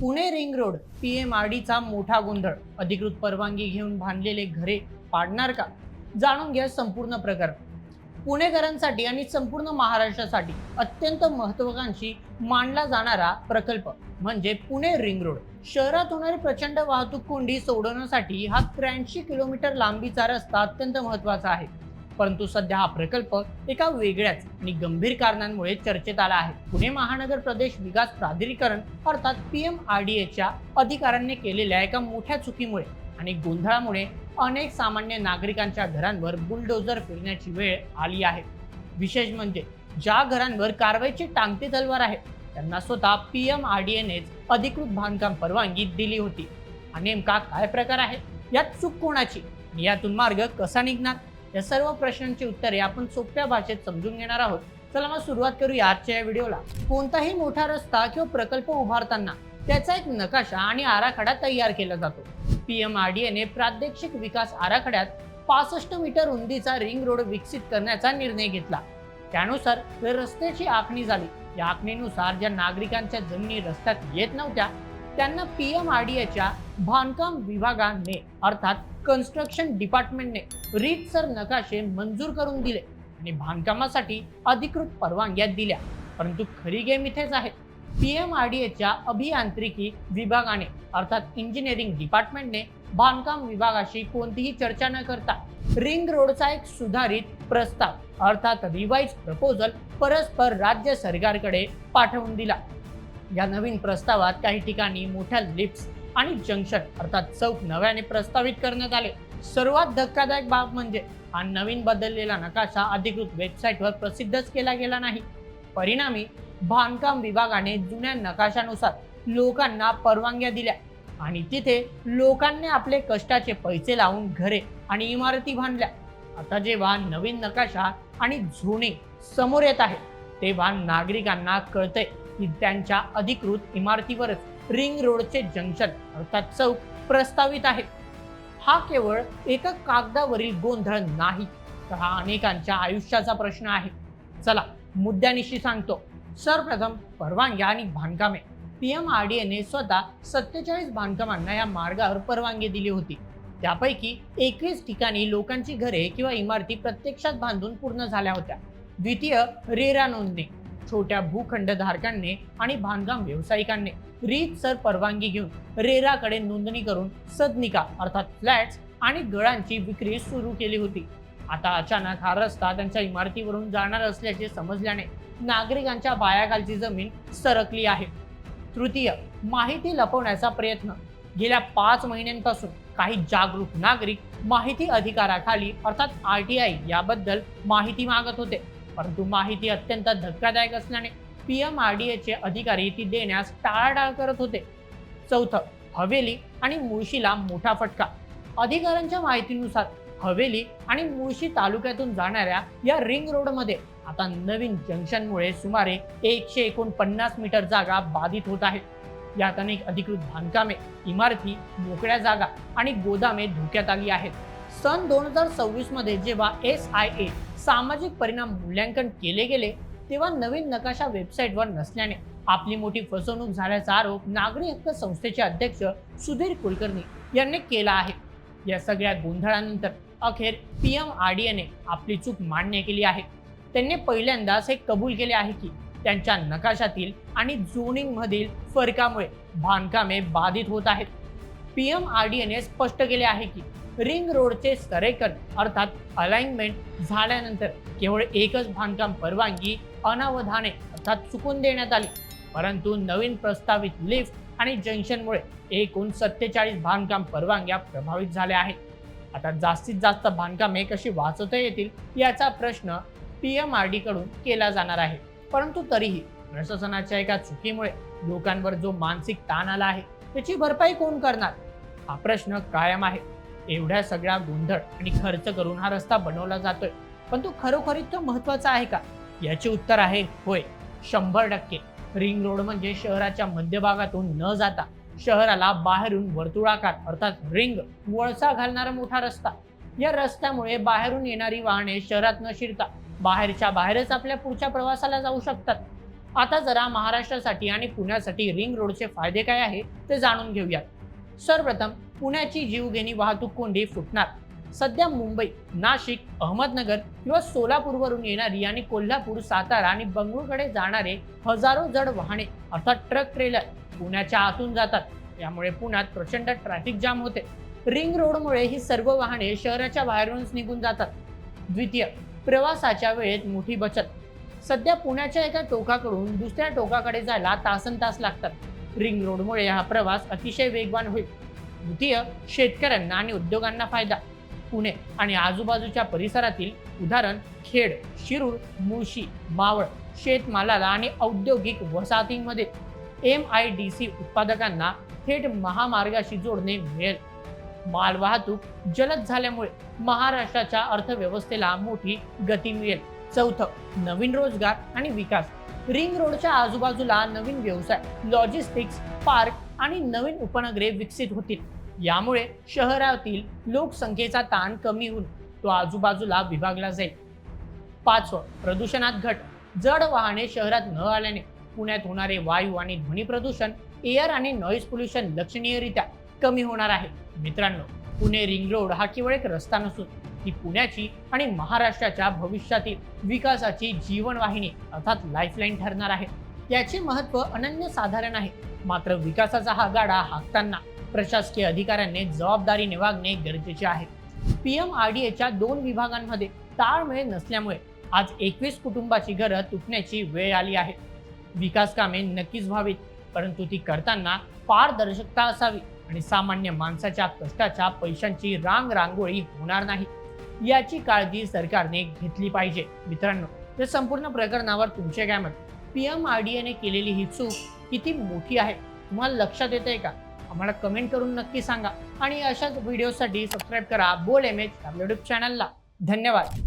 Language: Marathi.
पुणे रिंग रोड पीएमआरडीचा मोठा गोंधळ. अधिकृत परवानगी घेऊन बांधलेले घरे पाडणार का? जाणून घ्या संपूर्ण प्रकरण. पुणेकरांसाठी आणि संपूर्ण महाराष्ट्रासाठी अत्यंत महत्त्वाकांक्षी मानला जाणारा प्रकल्प म्हणजे पुणे रिंग रोड. शहरात होणारी प्रचंड वाहतूक कोंडी सोडवण्यासाठी हा 83 किलोमीटर लांबीचा रस्ता अत्यंत महत्त्वाचा आहे. परंतु सध्या हा प्रकल्प एका वेगळ्याच आणि गंभीर कारणांमुळे चर्चेत आला आहे. पुणे महानगर प्रदेश विकास प्राधिकरण अर्थात पीएमआरडीएच्या अधिकाऱ्यांनी केलेल्या एका मोठ्या चुकीमुळे आणि गोंधळामुळे अनेक सामान्य नागरिकांच्या घरांवर बुलडोझर फिरण्याची वेळ आली आहे. विशेष म्हणजे ज्या घरांवर कारवाईची टांगती तलवार आहे त्यांना स्वतः पीएमआरडीएनेच अधिकृत बांधकाम परवानगी दिली होती. हा नेमका काय प्रकार आहे? यात चूक कोणाची आणि यातून मार्ग कसा निघणार? या सर्व प्रश्नांची उत्तरे आपण सोप्या भाषेत समजून घेणार आहोत. चला मग सुरुवात करूया आजच्या या व्हिडिओला. कोणताही मोठा रस्ता किंवा प्रकल्प उभारताना त्याचा एक नकाशा आणि आराखडा तयार केला जातो. पीएमआरडीएने प्रादेशिक विकास आराखड्यात 65 मीटर रुंदीचा रिंग रोड विकसित करण्याचा निर्णय घेतला. त्यानुसार रस्त्याची आखणी झाली. या आखणीनुसार ज्या नागरिकांच्या जमिनी रस्त्यात येत नव्हत्या त्यांना पीएमआरडीएच्या बांधकाम विभागाने अर्थात कन्स्ट्रक्शन डिपार्टमेंटने रीतसर नकाशे मंजूर करून दिले आणि बांधकामासाठी अधिकृत परवानग्या दिल्या. परंतु खरी गेम इथेच आहे. पीएमआरडीएच्या अभियांत्रिकी विभागाने अर्थात इंजिनिअरिंग डिपार्टमेंटने बांधकाम विभागाशी कोणतीही चर्चा न करता रिंग रोडचा एक सुधारित प्रस्ताव अर्थात रिवाइज प्रपोजल परस्पर राज्य सरकारकडे पाठवून दिला. या नवीन प्रस्तावात काही ठिकाणी मोठ्या लिफ्ट्स आणि जंक्शन अर्थात चौक नव्याने प्रस्तावित करण्यात आले. सर्वात धक्कादायक बाब म्हणजे हा नवीन बदललेला नकाशा अधिकृत वेबसाईटवर प्रसिद्धच केला गेला नाही. परिणामी बांधकाम विभागाने जुन्या नकाशानुसार लोकांना परवानग्या दिल्या आणि तिथे लोकांनी आपले कष्टाचे पैसे लावून घरे आणि इमारती बांधल्या. आता जेव्हा नवीन नकाशा आणि झोनिंग समोर येत आहे तेव्हा नागरिकांना कळतंय की त्यांच्या अधिकृत इमारतीवरच रिंग रोडचे जंक्शन अर्थात चौक प्रस्तावित आहे. हा केवळ एका कागदावरील गोंधळ नाही तर हा अनेकांच्या आयुष्याचा प्रश्न आहे. चला मुद्द्यानिशी सांगतो. सर्वप्रथम परवानग्या आणि बांधकामे. पीएमआरडीएने स्वतः 47 बांधकामांना या मार्गावर परवानगी दिली होती. त्यापैकी 21 ठिकाणी लोकांची घरे किंवा इमारती प्रत्यक्षात बांधून पूर्ण झाल्या होत्या. द्वितीय रेरा नोंदणी. छोट्या भूखंडधारकांनी आणि बांधकाम व्यावसायिकांनी रीतसर परवानगी घेऊन रेराकडे नोंदणी करून सदनिका अर्थात फ्लॅट्स आणि गळांची विक्री सुरू केली होती. आता अचानक हा रस्ता त्यांच्या इमारतीवरून जाणार असल्याचे समजल्याने नागरिकांच्या पायाखालची जमीन सरकली आहे. तृतीय माहिती लपवण्याचा प्रयत्न. गेल्या 5 महिन्यांपासून काही जागरूक नागरिक माहिती अधिकाराखाली अर्थात आरटीआय याबद्दल माहिती मागत होते. परंतु माहिती अत्यंत धक्कादायक असल्याने पीएमआरडीएचे अधिकारी ती देण्यास टाळाटाळ करत होते. चौथं हवेली आणि मुळशीला मोठा फटका. अधिकाऱ्यांच्या माहितीनुसार हवेली आणि मुळशी तालुक्यातून जाणाऱ्या या रिंग रोडमध्ये आता नवीन जंक्शनमुळे सुमारे 149 मीटर जागा बाधित होत आहेत. यात अनेक अधिकृत बांधकामे, इमारती, मोकळ्या जागा आणि गोदामे धोक्यात आली आहेत. सन 2026 मध्ये जेव्हा SIA सामाजिक परिणाम मूल्यांकन केले गेले तेव्हा नवीन नकाशा वेबसाईटवर नसल्याने आपली मोठी फसवणूक झाल्याचा आरोप नागरी हक्क संस्थेचे अध्यक्ष सुधीर कुलकर्णी यांनी केला आहे. या सगळ्या गोंधळानंतर अखेर पीएमआरडीएने आपली चूक मान्य केली आहे. त्यांनी पहिल्यांदाच हे कबूल केले आहे की त्यांच्या नकाशातील आणि झोनिंग मधील फरकामुळे बांधकामे बाधित होत आहेत. पीएमआरडीएने स्पष्ट केले आहे की रिंग रोडचे स्तरेकरण अर्थात अलाइनमेंट झाल्यानंतर केवळ एकच बांधकाम परवानगी अनावधाने अर्थात चुकून देण्यात आली. परंतु नवीन प्रस्तावित लिफ्ट आणि जंक्शनमुळे एकूण 47 बांधकाम परवानग्या प्रभावित झाल्या आहेत. आता जास्तीत जास्त बांधकामे कशी वाचवता येतील याचा प्रश्न पीएमआरडी कडून केला जाणार आहे. परंतु तरीही प्रशासनाच्या एका चुकीमुळे लोकांवर जो मानसिक ताण आला आहे त्याची भरपाई कोण करणार हा प्रश्न कायम आहे. एवढ्या सगळ्या गोंधळ आणि खर्च करून हा रस्ता बनवला जातोय पण तो खरोखरीच तो महत्वाचा आहे का? याचे उत्तर आहे होय, 100%. रिंग रोड म्हणजे शहराच्या मध्यभागातून न जाता शहराला बाहेरून वर्तुळाकार अर्थात रिंग वळसा घालणारा मोठा रस्ता. या रस्त्यामुळे बाहेरून येणारी वाहने शहरात न शिरता बाहेरच्या बाहेरच आपल्या पुढच्या प्रवासाला जाऊ शकतात. आता जरा महाराष्ट्रासाठी आणि पुण्यासाठी रिंग रोडचे फायदे काय आहे ते जाणून घेऊयात। सर्वप्रथम पुण्याची जीवघेणी वाहतूक कोंडी फुटणार। सध्या मुंबई, नाशिक, अहमदनगर किंवा सोलापूरवरून येणारी आणि कोल्हापूर, सातारा आणि बंगळुरूकडे जाणारे हजारो जड वाहने अर्थात ट्रक ट्रेलर पुण्याच्या आतून जातात। यामुळे पुण्यात प्रचंड ट्रॅफिक जाम होते। रिंग रोडमुळे ही सर्व वाहने शहराच्या बाहेरूनच निघून जातात। द्वितीय, प्रवासाच्या वेळेत मोठी बचत। सध्या पुण्याच्या एका टोकाकडून दुसऱ्या टोकाकडे जायला तासनतास लागतात। रिंग रोडमुळे हा प्रवास अतिशय वेगवान होईल। तृतीय, शेतकऱ्यांना आणि उद्योगांना फायदा। पुणे आणि आजूबाजूच्या परिसरातील उदाहरण खेड, शिरूर, मुळशी, मावळ शेतमालाला आणि औद्योगिक वसाहतींमध्ये MIDC उत्पादकांना थेट महामार्गाशी जोडणे मिळेल। माल वाहतूक जलद झाल्यामुळे महाराष्ट्राच्या अर्थव्यवस्थेला मोठी गती मिळेल। चौथं, नवीन रोजगार आणि विकास। रिंग रोडच्या आजूबाजूला नवीन व्यवसाय, लॉजिस्टिक्स पार्क आणि नवीन उपनगरे विकसित होतील। यामुळे शहरातील लोकसंख्येचा ताण कमी होऊन तो आजूबाजूला विभागला जाईल। पाचवं, प्रदूषणात घट। जड वाहने शहरात न आल्याने पुण्यात होणारे वायू आणि ध्वनी प्रदूषण, एअर आणि नॉईज पोल्युशन लक्षणीयरित्या कमी होणार आहे। मित्रांनो, पुणे रिंग रोड हा केवळ एक रस्ता नसून ती पुण्याची आणि महाराष्ट्राच्या भविष्यातील विकासाची जीवनवाहिनी अर्थात लाईफलाईन ठरणार आहे। याचे महत्त्व अनन्यसाधारण आहे। मात्र विकासाचा हा गाडा हाकताना प्रशासकीय अधिकाऱ्यांनी जबाबदारीने वागणे गरजेचे आहे। PMRDAच्या 2 विभागांमध्ये ताळमेळ नसल्यामुळे आज 21 कुटुंबाची घरं तुटण्याची वेळ आली आहे। विकास कामे नक्कीच व्हावीत, परंतु ती करताना पारदर्शकता असावी आणि सामान्य माणसाच्या कष्टाच्या पैशांची रांगोळी होणार नाही, याची काळजी सरकारने घेतली पाहिजे। मित्रांनो, या संपूर्ण प्रकरणावर तुमचे काय मत? PMRDAने केलेली ही चूक किती मोठी आहे तुम्हाला लक्षात येते का? आम्हाला कमेंट करून नक्की सांगा आणि अशाच व्हिडिओसाठी सबस्क्राईब करा बोल MH आपल्या YouTube चॅनलला। धन्यवाद।